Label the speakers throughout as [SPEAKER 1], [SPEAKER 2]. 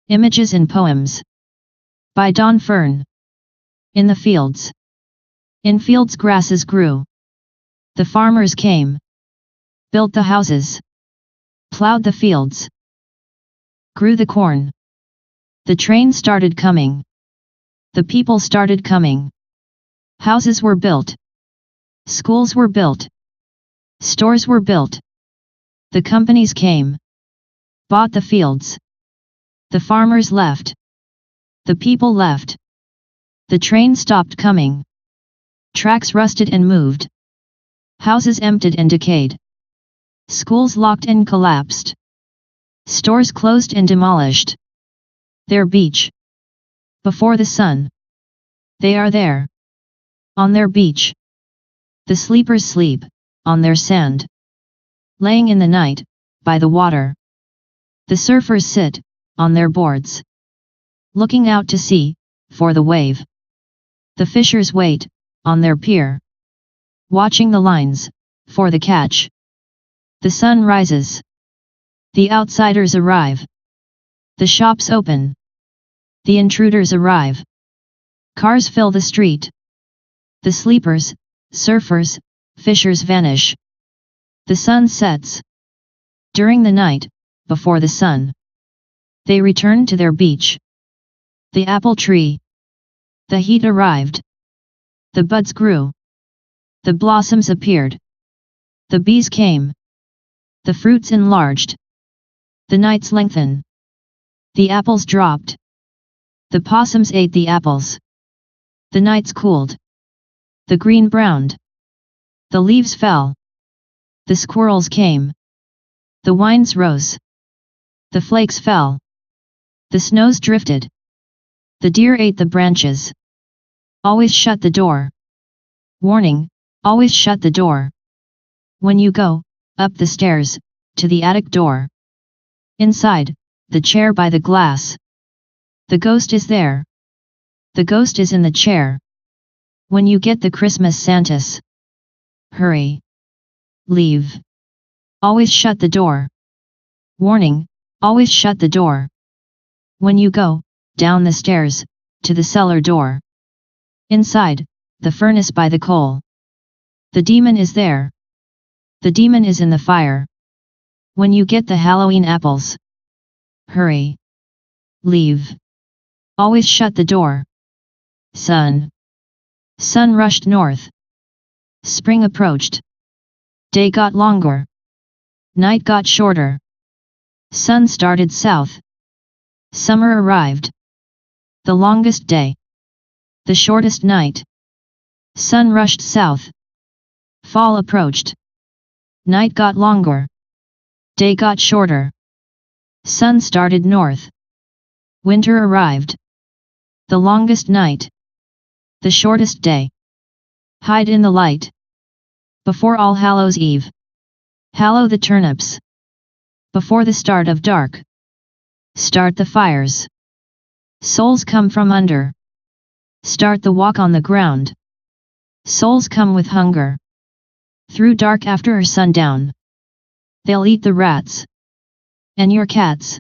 [SPEAKER 1] Images and Poems. By Dawn Fern. In the fields. In fields grasses grew. The farmers came. Built the houses. Plowed the fields. Grew the corn. The train started coming. The people started coming. Houses were built. Schools were built. Stores were built. The companies came. Bought the fields. The farmers left. The people left. The train stopped coming. Tracks rusted and moved. Houses emptied and decayed. Schools locked and collapsed. Stores closed and demolished. Their beach. Before the sun. They are there. On their beach. The sleepers sleep, on their sand. Laying in the night, by the water. The surfers sit, on their boards. Looking out to sea, for the wave. The fishers wait, on their pier. Watching the lines, for the catch. The sun rises. The outsiders arrive. The shops open. The intruders arrive. Cars fill the street. The sleepers, surfers, fishers vanish. The sun sets. During the night, before the sun. They return to their beach. The apple tree. The heat arrived. The buds grew. The blossoms appeared. The bees came. The fruits enlarged. The nights lengthen. The apples dropped. The possums ate the apples. The nights cooled. The green browned. The leaves fell. The squirrels came. The vines rose. The flakes fell. The snows drifted. The deer ate the branches. Always shut the door. Warning, always shut the door. When you go, up the stairs, to the attic door. Inside, the chair by the glass. The ghost is there. The ghost is in the chair. When you get the Christmas Santas. Hurry. Leave. Always shut the door. Warning, always shut the door. When you go, down the stairs, to the cellar door. Inside, the furnace by the coal. The demon is there. The demon is in the fire. When you get the Halloween apples. Hurry. Leave. Always shut the door. Sun. Sun rushed north. Spring approached. Day got longer. Night got shorter. Sun started south. Summer arrived. The longest day. The shortest night. Sun rushed south. Fall approached. Night got longer. Day got shorter. Sun started north. Winter arrived. The longest night. The shortest day. Hide in the light. Before All Hallows Eve. Hallow the turnips. Before the start of dark. Start the fires. Souls come from under. Start the walk on the ground. Souls come with hunger. Through dark after sundown. They'll eat the rats. And your cats.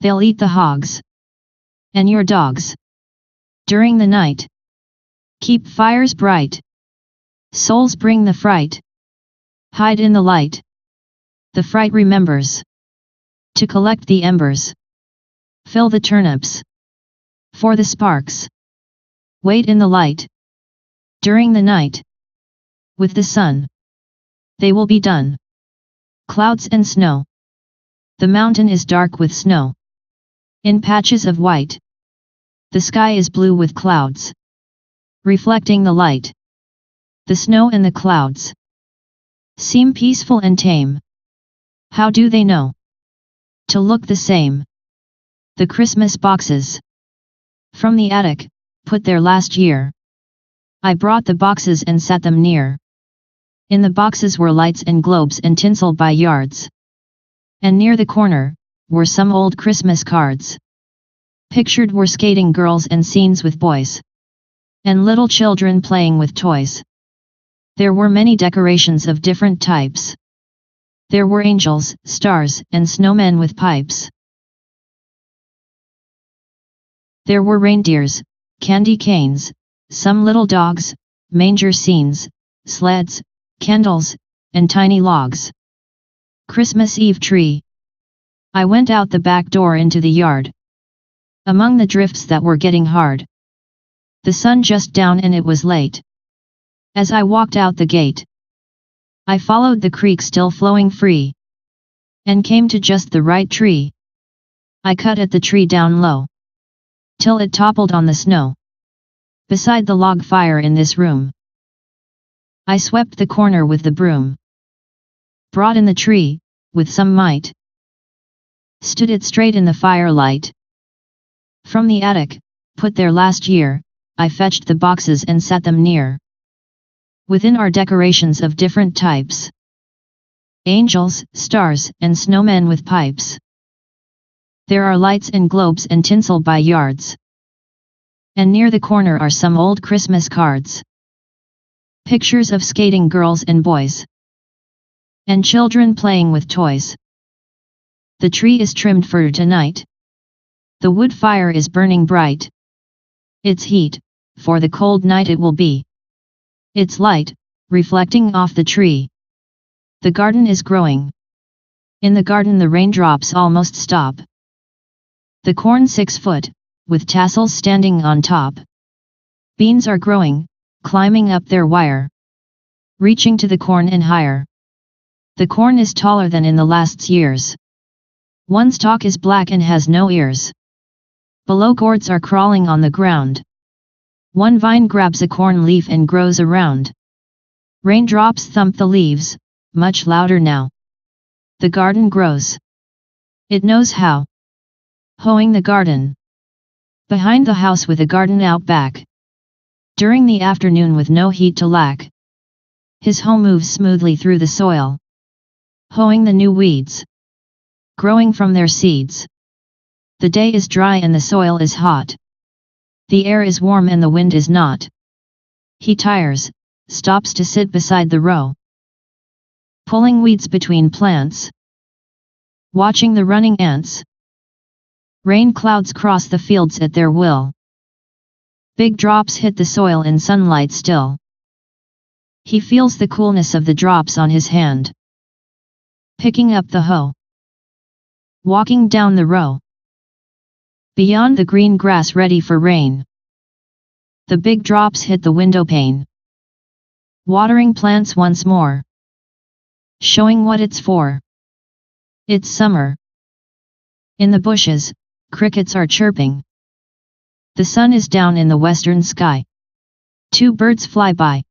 [SPEAKER 1] They'll eat the hogs. And your dogs. During the night. Keep fires bright. Souls bring the fright. Hide in the light. The fright remembers. To collect the embers. Fill the turnips. For the sparks. Wait in the light. During the night. With the sun. They will be done. Clouds and snow. The mountain is dark with snow. In patches of white. The sky is blue with clouds. Reflecting the light. The snow and the clouds. Seem peaceful and tame. How do they know? To look the same. The Christmas boxes. From the attic, put there last year. I brought the boxes and set them near. In the boxes were lights and globes and tinsel by yards. And near the corner, were some old Christmas cards. Pictured were skating girls and scenes with boys. And little children playing with toys. There were many decorations of different types. There were angels, stars, and snowmen with pipes. There were reindeers, candy canes, some little dogs, manger scenes, sleds, candles, and tiny logs. Christmas Eve tree. I went out the back door into the yard. Among the drifts that were getting hard. The sun just down and it was late. As I walked out the gate, I followed the creek still flowing free, and came to just the right tree. I cut at the tree down low, till it toppled on the snow, beside the log fire in this room. I swept the corner with the broom, brought in the tree, with some might, stood it straight in the firelight. From the attic, put there last year, I fetched the boxes and set them near. Within are decorations of different types. Angels, stars, and snowmen with pipes. There are lights and globes and tinsel by yards. And near the corner are some old Christmas cards. Pictures of skating girls and boys. And children playing with toys. The tree is trimmed for tonight. The wood fire is burning bright. Its heat, for the cold night it will be. Its light, reflecting off the tree. The garden is growing. In the garden the raindrops almost stop. The corn 6 foot, with tassels standing on top. Beans are growing, climbing up their wire. Reaching to the corn and higher. The corn is taller than in the last years. One stalk is black and has no ears. Below gourds are crawling on the ground. One vine grabs a corn leaf and grows around. Raindrops thump the leaves, much louder now. The garden grows. It knows how. Hoeing the garden. Behind the house with a garden out back. During the afternoon with no heat to lack. His hoe moves smoothly through the soil. Hoeing the new weeds. Growing from their seeds. The day is dry and the soil is hot. The air is warm and the wind is not. He tires, stops to sit beside the row. Pulling weeds between plants. Watching the running ants. Rain clouds cross the fields at their will. Big drops hit the soil in sunlight still. He feels the coolness of the drops on his hand. Picking up the hoe. Walking down the row. Beyond the green grass ready for rain. The big drops hit the window pane. Watering plants once more. Showing what it's for. It's summer. In the bushes, crickets are chirping. The sun is down in the western sky. 2 birds fly by.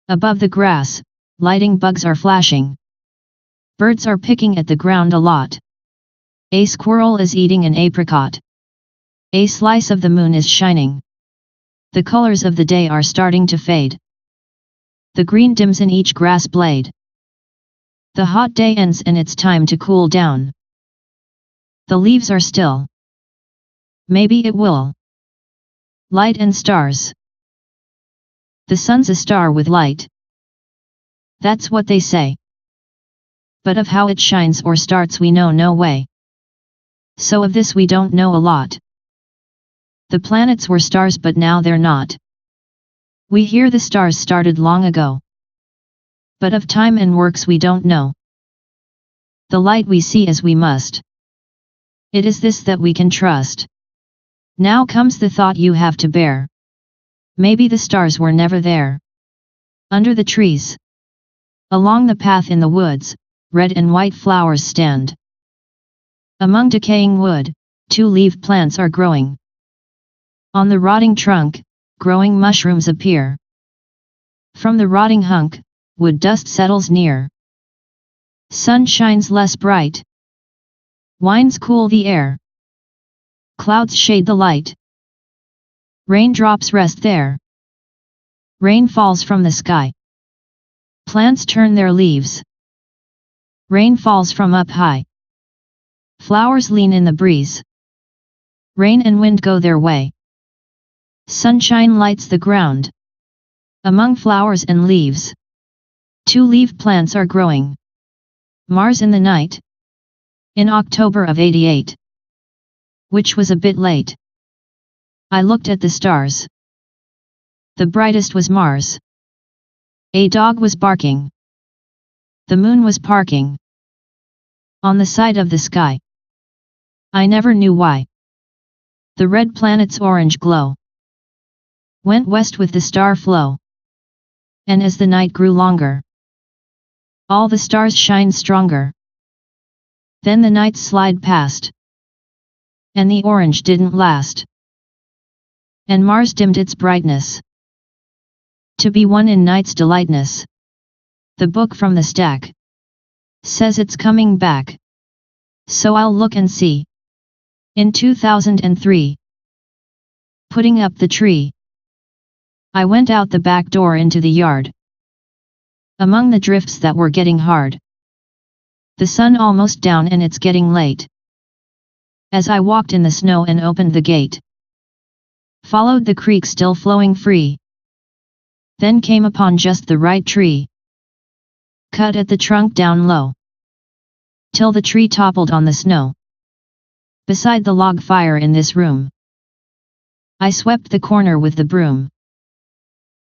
[SPEAKER 1] Above the grass, lighting bugs are flashing. Birds are picking at the ground a lot. A squirrel is eating an apricot. A slice of the moon is shining. The colors of the day are starting to fade. The green dims in each grass blade. The hot day ends and it's time to cool down. The leaves are still. Maybe it will. Light and stars. The sun's a star with light. That's what they say. But of how it shines or starts we know no way. So of this we don't know a lot. The planets were stars but now they're not. We hear the stars started long ago. But of time and works we don't know. The light we see as we must. It is this that we can trust. Now comes the thought you have to bear. Maybe the stars were never there. Under the trees. Along the path in the woods, red and white flowers stand. Among decaying wood, 2-leaved plants are growing. On the rotting trunk, growing mushrooms appear. From the rotting hunk, wood dust settles near. Sun shines less bright. Winds cool the air. Clouds shade the light. Raindrops rest there. Rain falls from the sky. Plants turn their leaves. Rain falls from up high. Flowers lean in the breeze. Rain and wind go their way. Sunshine lights the ground. Among flowers and leaves. 2-leaved plants are growing. Mars in the night. In October of '88. Which was a bit late. I looked at the stars. The brightest was Mars. A dog was barking. The moon was parking on the side of the sky. I never knew why. The red planet's orange glow went west with the star flow. And as the night grew longer, all the stars shined stronger. Then the nights slide past, and the orange didn't last. And Mars dimmed its brightness, to be one in night's delightness. The book from the stack says it's coming back, so I'll look and see. In 2003, putting up the tree, I went out the back door into the yard, among the drifts that were getting hard. The sun almost down and it's getting late. As I walked in the snow and opened the gate, followed the creek still flowing free, then came upon just the right tree, cut at the trunk down low, till the tree toppled on the snow, beside the log fire in this room. I swept the corner with the broom,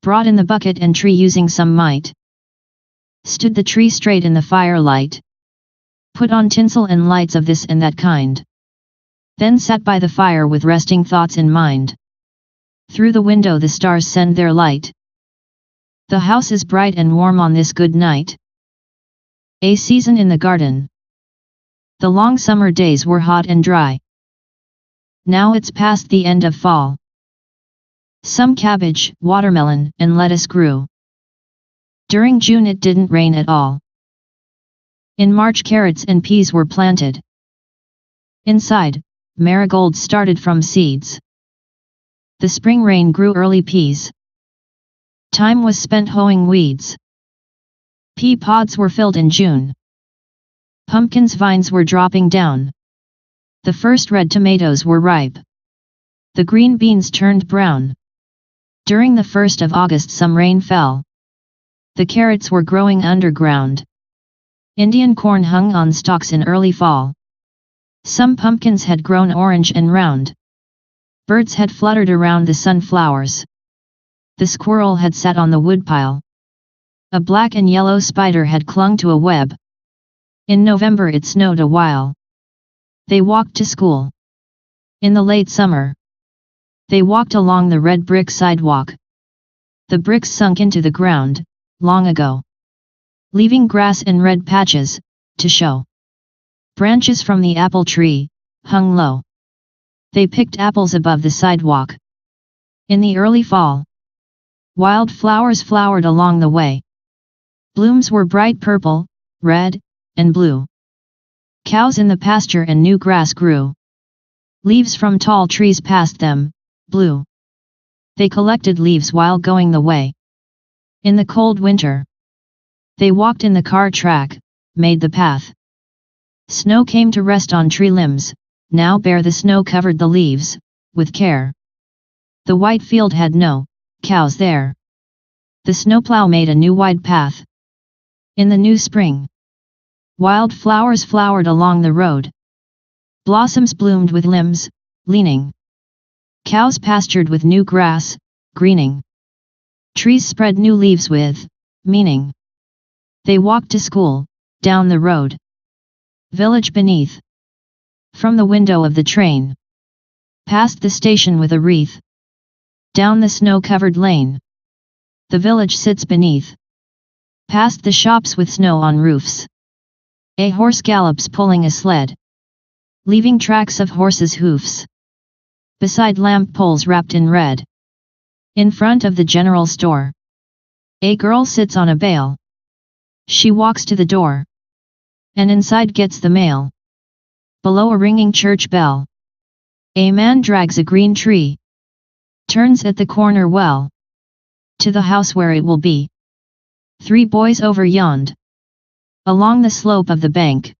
[SPEAKER 1] brought in the bucket and tree using some might, stood the tree straight in the firelight, put on tinsel and lights of this and that kind, then sat by the fire with resting thoughts in mind. Through the window the stars send their light. The house is bright and warm on this good night. A season in the garden. The long summer days were hot and dry. Now it's past the end of fall. Some cabbage, watermelon, and lettuce grew. During June it didn't rain at all. In March carrots and peas were planted. Inside, marigolds started from seeds. The spring rain grew early peas. Time was spent hoeing weeds. Pea pods were filled in June. Pumpkins' vines were dropping down. The first red tomatoes were ripe. The green beans turned brown. During the 1st of August some rain fell. The carrots were growing underground. Indian corn hung on stalks in early fall. Some pumpkins had grown orange and round. Birds had fluttered around the sunflowers. The squirrel had sat on the woodpile. A black and yellow spider had clung to a web. In November it snowed a while. They walked to school. In the late summer, they walked along the red brick sidewalk. The bricks sunk into the ground, long ago, leaving grass and red patches, to show. Branches from the apple tree, hung low. They picked apples above the sidewalk. In the early fall, wild flowers flowered along the way. Blooms were bright purple, red, and blue. Cows in the pasture and new grass grew. Leaves from tall trees passed them, blue. They collected leaves while going the way. In the cold winter, they walked in the car track, made the path. Snow came to rest on tree limbs, now bare the snow covered the leaves, with care. The white field had no cows there. The snowplow made a new wide path. In the new spring, wild flowers flowered along the road. Blossoms bloomed with limbs, leaning. Cows pastured with new grass, greening. Trees spread new leaves with meaning. They walked to school, down the road. Village beneath. From the window of the train. Past the station with a wreath. Down the snow-covered lane. The village sits beneath. Past the shops with snow on roofs. A horse gallops pulling a sled, leaving tracks of horses' hoofs. Beside lamp poles wrapped in red. In front of the general store, a girl sits on a bale. She walks to the door, and inside gets the mail. Below a ringing church bell, a man drags a green tree, turns at the corner well, to the house where it will be. 3 boys over yond, along the slope of the bank,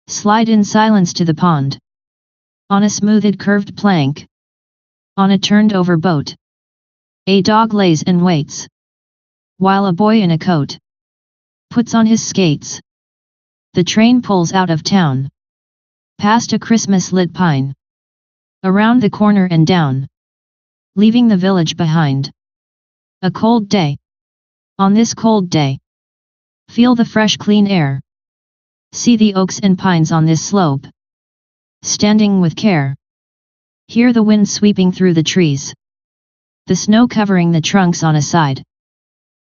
[SPEAKER 1] slide in silence to the pond. On a smoothed curved plank, on a turned over boat, a dog lays and waits, while a boy in a coat puts on his skates. The train pulls out of town, past a Christmas lit pine, around the corner and down leaving the village behind. A cold day. On this cold day, feel the fresh clean air. See the oaks and pines on this slope, standing with care. Hear the wind sweeping through the trees, the snow covering the trunks on a side.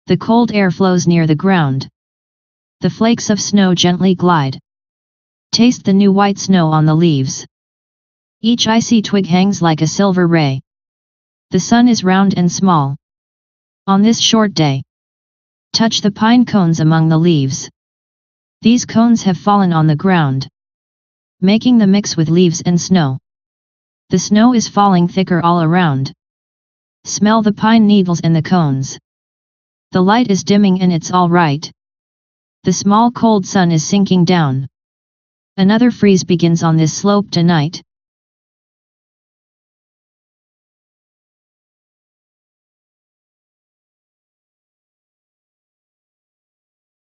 [SPEAKER 1] The cold air flows near the ground. The flakes of snow gently glide. Taste the new white snow on the leaves. Each icy twig hangs like a silver ray. The sun is round and small. On this short day, touch the pine cones among the leaves. These cones have fallen on the ground, making the mix with leaves and snow. The snow is falling thicker all around. Smell the pine needles in the cones. The light is dimming and it's all right. The small cold sun is sinking down. Another freeze begins on this slope tonight.